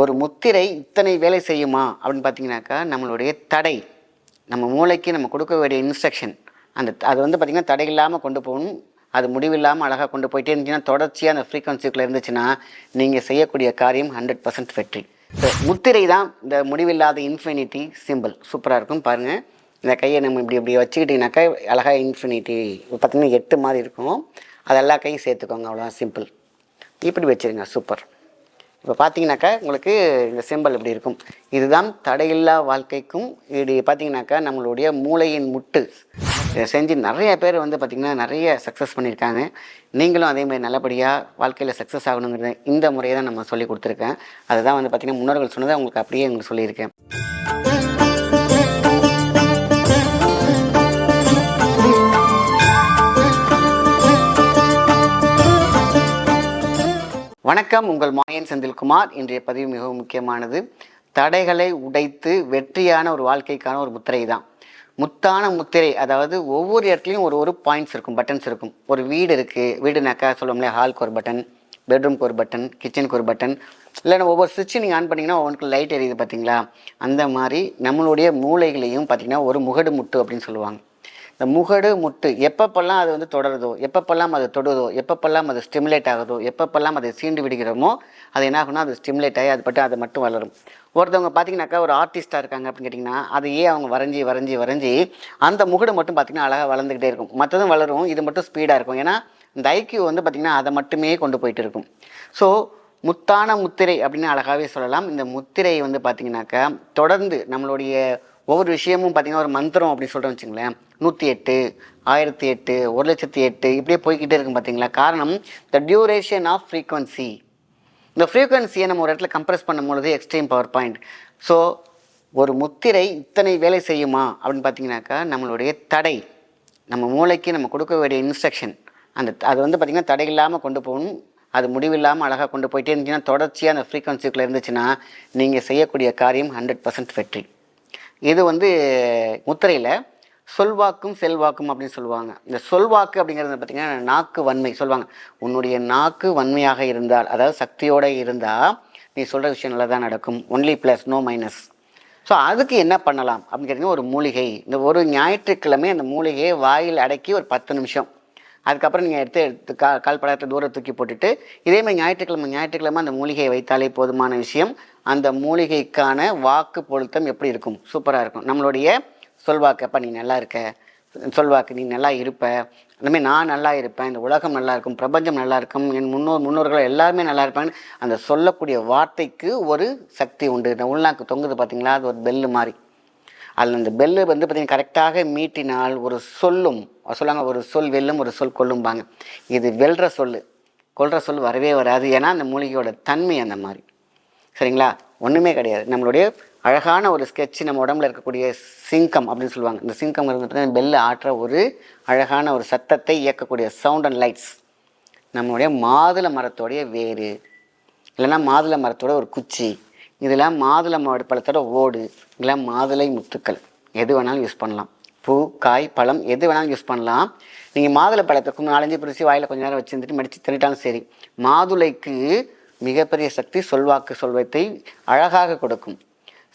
ஒரு முத்திரை இத்தனை வேலை செய்யுமா அப்படின்னு பார்த்தீங்கன்னாக்கா, நம்மளுடைய தடை, நம்ம மூளைக்கு நம்ம கொடுக்க வேண்டிய இன்ஸ்ட்ரக்ஷன், அது வந்து பார்த்திங்கன்னா தடை இல்லாமல் கொண்டு போகணும். அது முடிவில்லாமல் அழகாக கொண்டு போயிட்டே இருந்துச்சுன்னா, தொடர்ச்சியாக அந்த ஃப்ரீக்வன்சிக்குள்ளே இருந்துச்சுன்னா, நீங்கள் செய்யக்கூடிய காரியம் 100% வெற்றி. ஸோ முத்திரை தான் இந்த முடிவில்லாத இன்ஃபினிட்டி சிம்பிள். சூப்பராக இருக்கும் பாருங்கள். இந்த கையை நம்ம இப்படி வச்சுக்கிட்டிங்கனாக்கா அழகாக இன்ஃபினிட்டி பார்த்திங்கன்னா 8 மாதிரி இருக்கும். அது எல்லா கையும் சேர்த்துக்கோங்க, அவ்வளோதான், சிம்பிள். இப்படி வச்சுருங்க, சூப்பர். இப்போ பார்த்தீங்கன்னாக்கா உங்களுக்கு இந்த சிம்பிள் இப்படி இருக்கும். இதுதான் தடையில்லா வாழ்க்கைக்கும் இது பார்த்தீங்கன்னாக்கா நம்மளுடைய மூளையின் முட்டு. இதை செஞ்சு நிறைய பேர் வந்து பார்த்திங்கன்னா நிறைய சக்ஸஸ் பண்ணியிருக்காங்க. நீங்களும் அதேமாதிரி நல்லபடியாக வாழ்க்கையில் சக்ஸஸ் ஆகணுங்கிறத இந்த முறையை தான் நம்ம சொல்லி கொடுத்துருக்கேன். அதுதான் வந்து பார்த்திங்கன்னா முன்னோர்கள் சொன்னதை உங்களுக்கு அப்படியே உங்களுக்கு சொல்லியிருக்கேன். வணக்கம், உங்கள் மாயன் செந்தில்குமார். இன்றைய பதிவு மிகவும் முக்கியமானது. தடைகளை உடைத்து வெற்றியான ஒரு வாழ்க்கைக்கான ஒரு முத்திரை தான். முத்தான முத்திரை, அதாவது ஒவ்வொரு இடத்துலையும் ஒரு பாயிண்ட்ஸ் இருக்கும், பட்டன்ஸ் இருக்கும். ஒரு வீடு இருக்குது, வீடுனாக்கா சொல்லுவோம்ல, ஹாலுக்கு ஒரு பட்டன், பெட்ரூம்க்கு ஒரு பட்டன், கிச்சனுக்கு ஒரு பட்டன், இல்லைன்னா ஒவ்வொரு சுவிட்சு நீங்கள் ஆன் பண்ணிங்கன்னா ஒவ்வொன்றுக்கு லைட் எரியுது பார்த்தீங்களா? அந்த மாதிரி நம்மளுடைய மூளைகளையும் பார்த்திங்கன்னா ஒரு முகடு முட்டு அப்படின்னு சொல்லுவாங்க. இந்த முகடு முட்டு எப்பப்பெல்லாம் அது வந்து தொடருதோ, எப்பப்பெல்லாம் அது தொடுதோ, எப்பப்பெல்லாம் அது ஸ்டிமுலேட் ஆகுதோ, எப்பப்பெல்லாம் அதை சீண்டு விடுகிறோமோ, அது என்ன ஆகுனா அது ஸ்டிமுலேட் ஆகி அது மட்டும் வளரும். ஒருத்தவங்க பார்த்தீங்கன்னாக்கா ஒரு ஆர்டிஸ்ட்டாக இருக்காங்க அப்படின்னு கேட்டிங்கன்னா, அதையே அவங்க வரைஞ்சி அந்த முகடு மட்டும் பார்த்திங்கன்னா அழகாக வளர்ந்துக்கிட்டே இருக்கும். மற்றதும் வளரும், இது மட்டும் ஸ்பீடாக இருக்கும். ஏன்னா இந்த ஐக்கியூ வந்து பார்த்திங்கன்னா அதை மட்டுமே கொண்டு போயிட்டு இருக்கும். ஸோ முத்தான முத்திரை அப்படின்னு அழகாகவே சொல்லலாம். இந்த முத்திரை வந்து பார்த்திங்கனாக்கா தொடர்ந்து நம்மளுடைய ஒவ்வொரு விஷயமும் பார்த்திங்கன்னா ஒரு மந்திரம் அப்படி சொல்கிறோன்னு வச்சுங்களேன். 108, 1008, 1,08,008 இப்படியே போய்கிட்டே இருக்கும் பார்த்தீங்களா? காரணம் த டியூரேஷன் ஆஃப் ஃப்ரீக்வன்சி. இந்த ஃப்ரீக்வன்சியை நம்ம ஒரு இடத்துல கம்ப்ரெஸ் பண்ணும்பொழுது எக்ஸ்ட்ரீம் பவர் பாயிண்ட். ஸோ ஒரு முத்திரை இத்தனை வேலை செய்யுமா அப்படின்னு பார்த்தீங்கன்னாக்கா, நம்மளுடைய தடை, நம்ம மூளைக்கு நம்ம கொடுக்க வேண்டிய இன்ஸ்ட்ரக்ஷன், அது வந்து பார்த்திங்கன்னா தடை இல்லாமல் கொண்டு போகணும். அது முடிவில்லாமல் அழகாக கொண்டு போயிட்டே இருந்துச்சுன்னா, தொடர்ச்சியாக அந்த ஃப்ரீக்வன்சிக்குள்ளே இருந்துச்சுன்னா, நீங்கள் செய்யக்கூடிய காரியம் 100% வெற்றி. இது வந்து முத்திரையில் சொல்வாக்கும் செல்வாக்கும் அப்படின்னு சொல்லுவாங்க. இந்த சொல்வாக்கு அப்படிங்கிறது பார்த்திங்கன்னா நாக்கு வன்மை சொல்லுவாங்க. உன்னுடைய நாக்கு வன்மையாக இருந்தால், அதாவது சக்தியோடு இருந்தால் நீ சொல்கிற விஷயம் நல்லா தான் நடக்கும். Only plus, no minus. So அதுக்கு என்ன பண்ணலாம் அப்படின்னு கேட்டிங்கன்னா, ஒரு மூலிகை. இந்த ஒரு ஞாயிற்றுக்கிழமை அந்த மூலிகையை வாயில் அடக்கி ஒரு 10 நிமிஷம், அதுக்கப்புறம் நீங்கள் எடுத்து கால்படாத தூரம் தூக்கி போட்டுட்டு, இதேமாதிரி ஞாயிற்றுக்கிழமை அந்த மூலிகையை வைத்தாலே போதுமான விஷயம். அந்த மூலிகைக்கான வாக்கு பொருத்தம் எப்படி இருக்கும்? சூப்பராக இருக்கும். நம்மளுடைய சொல்வாக்கு, அப்போ நீ நல்லா இருக்க, சொல்வாக்கு நீ நல்லா இருப்ப, அந்தமாதிரி நான் நல்லா இருப்பேன், இந்த உலகம் நல்லா இருக்கும், பிரபஞ்சம் நல்லா இருக்கும், என் முன்னோர்கள் எல்லாருமே நல்லா இருப்பாங்கன்னு அந்த சொல்லக்கூடிய வார்த்தைக்கு ஒரு சக்தி உண்டு. இந்த உள்நாக்கு தொங்குது பார்த்தீங்களா, அது ஒரு பெல்லு மாதிரி. அதில் அந்த பெல்லு வந்து பார்த்திங்கன்னா கரெக்டாக மீட்டினால் ஒரு சொல்லும் சொல்லுவாங்க, ஒரு சொல் வெல்லும், ஒரு சொல் கொல்லும்பாங்க. இது வெல்ற சொல், கொல்ற சொல் வரவே வராது. ஏன்னா அந்த மூலிகையோட தன்மை அந்த மாதிரி. சரிங்களா? ஒன்றுமே கிடையாது. நம்மளுடைய அழகான ஒரு ஸ்கெட்ச், நம்ம உடம்புல இருக்கக்கூடிய சிங்கம் அப்படின்னு சொல்லுவாங்க. இந்த சிங்கம் பார்த்திங்கன்னா பெல்லு ஆற்ற ஒரு அழகான ஒரு சத்தத்தை இயக்கக்கூடிய சவுண்ட் அண்ட் லைட்ஸ். நம்மளுடைய மாதுளை மரத்தோடைய வேறு, இல்லைன்னா மாதுளை மரத்தோட ஒரு குச்சி, இதெல்லாம் மாதுளை பழத்தோட ஓடு, இதெல்லாம் மாதுளை முத்துக்கள், எது வேணாலும் யூஸ் பண்ணலாம். பூ, காய், பழம் எது வேணாலும் யூஸ் பண்ணலாம். நீங்கள் மாதுளை பழத்துக்கு 4-5 பிரித்து வாயில் கொஞ்சம் நேரம் வச்சுருந்துட்டு மடித்து தின்னுட்டாலும் சரி. மாதுளைக்கு மிகப்பெரிய சக்தி சொல்வாக்கு செல்வத்தை அழகாக கொடுக்கும்.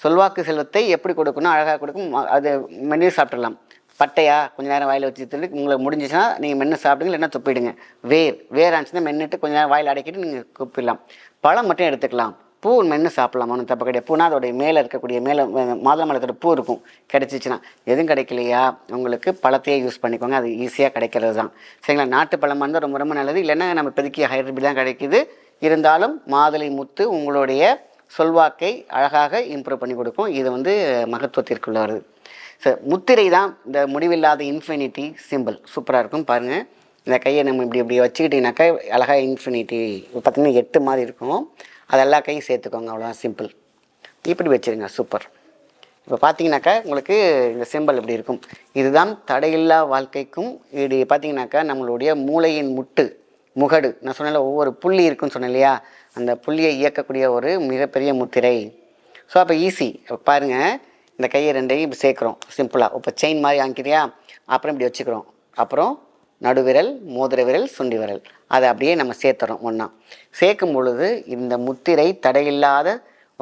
சொல்வாக்கு செல்வத்தை எப்படி கொடுக்கணும்? அழகாக கொடுக்கும். அது மென்று சாப்பிட்றலாம். பட்டையா கொஞ்சம் நேரம் வாயில் வச்சு தின்னு உங்களுக்கு முடிஞ்சிச்சுன்னா நீங்கள் மென்று சாப்பிடுங்க, இல்லைன்னா துப்பிடுங்க. வேர் ஆச்சுன்னா மென்னுட்டு கொஞ்சம் நேரம் வாயில் அடைக்கிட்டு நீங்கள் துப்பிடலாம். பழம் மட்டும் எடுத்துக்கலாம். பூ மென்று சாப்பிட்லாம், ஒன்றும் தப்பு கிடையாது. பூனா அதோடைய மேலே இருக்கக்கூடிய மாதுளை மரத்தோட பூ இருக்கும். கிடைச்சிச்சுன்னா, எதுவும் கிடைக்கலையா உங்களுக்கு பழத்தையே யூஸ் பண்ணிக்கோங்க, அது ஈஸியாக கிடைக்கிறது தான். சரிங்களா? நாட்டு பழமாக இருந்தால் ரொம்ப ரொம்ப நல்லது. இல்லைன்னா நம்ம இப்போதைக்கு ஹைப்ரிட் தான் கிடைக்கிது. இருந்தாலும் மாதுளை முத்து உங்களுடைய சொல்வாக்கை அழகாக இம்ப்ரூவ் பண்ணி கொடுக்கும். இது வந்து மகத்துவத்திற்குள்ள வருது. ஸோ முத்திரை தான் இந்த முடிவில்லாத இன்ஃபினிட்டி சிம்பிள். சூப்பராக இருக்கும் பாருங்கள். இந்த கையை நம்ம இப்படி வச்சுக்கிட்டிங்கனாக்கா அழகாக இன்ஃபினிட்டி பார்த்திங்கன்னா 8 மாதிரி இருக்கும். அது எல்லா கையும் சேர்த்துக்கோங்க, அவ்வளோதான், சிம்பிள். இப்படி வச்சுருங்க, சூப்பர். இப்போ பார்த்தீங்கன்னாக்கா உங்களுக்கு இந்த சிம்பிள் இப்படி இருக்கும். இதுதான் தடையில்லா வாழ்க்கைக்கும் இது பார்த்தீங்கன்னாக்கா நம்மளுடைய மூளையின் முகடு. நான் சொன்னேன்ல, ஒவ்வொரு புள்ளி இருக்குன்னு சொன்னேன் இல்லையா? அந்த புள்ளியை இயக்கக்கூடிய ஒரு மிகப்பெரிய முத்திரை. ஸோ அப்போ ஈஸி. பாருங்கள், இந்த கையை 2ஐயும் இப்படி சேர்க்குறோம் சிம்பிளாக. இப்போ செயின் மாதிரி ஆங்கிறியா? அப்புறம் இப்படி வச்சுக்கிறோம். அப்புறம் நடுவிரல், மோதிர விரல், சுண்டி விரல், அதை அப்படியே நம்ம சேர்த்துறோம் ஒன்றா. சேர்க்கும் பொழுது இந்த முத்திரை தடையில்லாத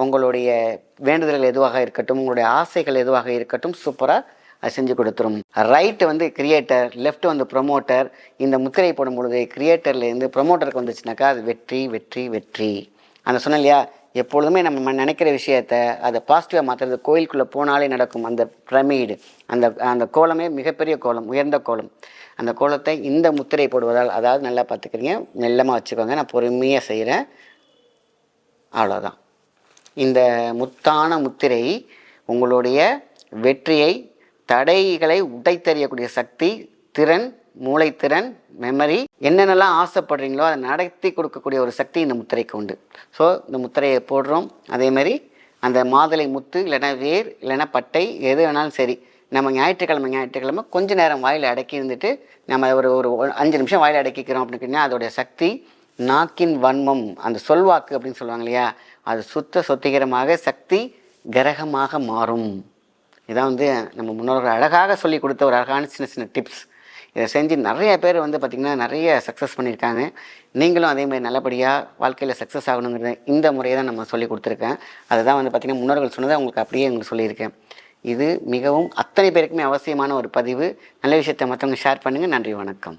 உங்களுடைய வேண்டுதல்கள் எதுவாக இருக்கட்டும், உங்களுடைய ஆசைகள் எதுவாக இருக்கட்டும், சூப்பராக அது செஞ்சு கொடுத்துரும். ரைட்டு வந்து கிரியேட்டர், லெஃப்ட் வந்து ப்ரொமோட்டர். இந்த முத்திரை போடும் பொழுது கிரியேட்டர்லேருந்து ப்ரொமோட்டருக்கு வந்துச்சுனாக்கா அது வெற்றி வெற்றி வெற்றி. அந்த சொன்னேன் இல்லையா, எப்பொழுதுமே நம்ம நினைக்கிற விஷயத்த அதை பாசிட்டிவாக மாற்றுறது. கோயிலுக்குள்ளே போனாலே நடக்கும் அந்த பிரமிடு, அந்த கோலமே மிகப்பெரிய கோலம், உயர்ந்த கோலம். அந்த கோலத்தை இந்த முத்திரை போடுவதால், அதாவது நல்லா பார்த்துக்கிறீங்க, மெல்லமாக வச்சுக்கோங்க, நான் பொறுமையாக செய்கிறேன், அவ்வளோதான். இந்த முத்தான முத்திரை உங்களுடைய வெற்றியை, தடைகளை உடைத்தறியக்கூடிய சக்தி, திறன், மூளைத்திறன், மெமரி, என்னென்னலாம் ஆசைப்படுறீங்களோ அதை நடத்தி கொடுக்கக்கூடிய ஒரு சக்தி இந்த முத்திரைக்கு உண்டு. ஸோ இந்த முத்திரையை போடுறோம். அதேமாதிரி அந்த மாதுளை முத்து இல்லைன்னா வேர் இல்லைன்னா பட்டை எது வேணாலும் சரி, நம்ம ஞாயிற்றுக்கிழமை கொஞ்சம் நேரம் வாயில் அடக்கி இருந்துட்டு நம்ம ஒரு 5 நிமிஷம் வாயில் அடக்கிக்கிறோம் அப்படின்னா அதோடைய சக்தி, நாக்கின் வன்மம், அந்த சொல்வாக்கு அப்படின்னு சொல்லுவாங்க இல்லையா, அது சொத்திகரமாக சக்தி கிரகமாக மாறும். இதான் வந்து நம்ம முன்னோர்கள் அழகாக சொல்லி கொடுத்த ஒரு அழகான சின்ன சின்ன டிப்ஸ். இதை செஞ்சு நிறைய பேர் வந்து பார்த்திங்கன்னா நிறைய சக்ஸஸ் பண்ணியிருக்காங்க. நீங்களும் அதேமாதிரி நல்லபடியாக வாழ்க்கையில் சக்ஸஸ் ஆகணுங்கிறத இந்த முறையை தான் நம்ம சொல்லி கொடுத்துருக்கேன். அதை தான் வந்து பார்த்திங்கன்னா முன்னோர்கள் சொன்னதை உங்களுக்கு அப்படியே உங்களுக்கு சொல்லியிருக்கேன். இது மிகவும் அத்தனை பேருக்குமே அவசியமான ஒரு பதிவு. நல்ல விஷயத்தை மற்றவங்க ஷேர் பண்ணுங்கள். நன்றி, வணக்கம்.